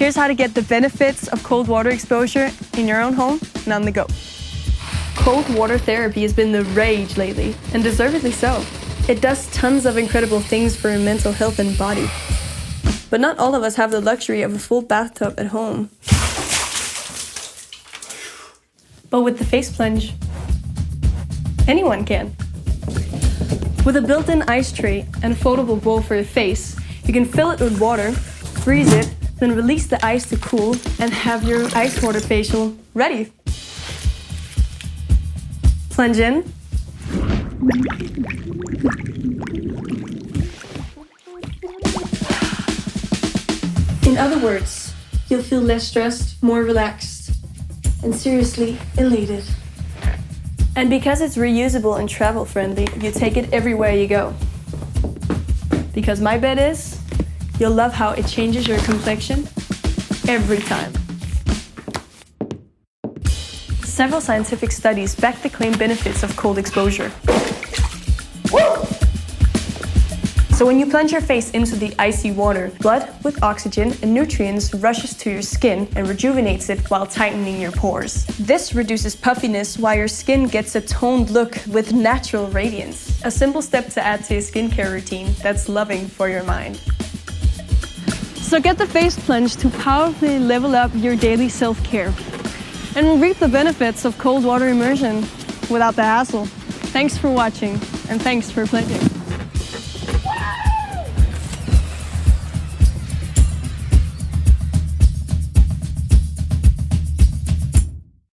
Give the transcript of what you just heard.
Here's how to get the benefits of cold water exposure in your own home and on the go. Cold water therapy has been the rage lately, and deservedly so. It does tons of incredible things for your mental health and body. But not all of us have the luxury of a full bathtub at home. But with the FacePlunge, anyone can. With a built-in ice tray and a foldable bowl for your face, you can fill it with water, freeze it, then release the ice to cool and have your ice water facial ready. Plunge in. In other words, you'll feel less stressed, more relaxed, and seriously elated. And because it's reusable and travel friendly, you take it everywhere you go. Because my bet is, you'll love how it changes your complexion every time. Several scientific studies back the claimed benefits of cold exposure. So when you plunge your face into the icy water, blood with oxygen and nutrients rushes to your skin and rejuvenates it while tightening your pores. This reduces puffiness while your skin gets a toned look with natural radiance. A simple step to add to your skincare routine that's loving for your mind. So get the FacePlunge to powerfully level up your daily self-care and reap the benefits of cold water immersion without the hassle. Thanks for watching, and thanks for playing.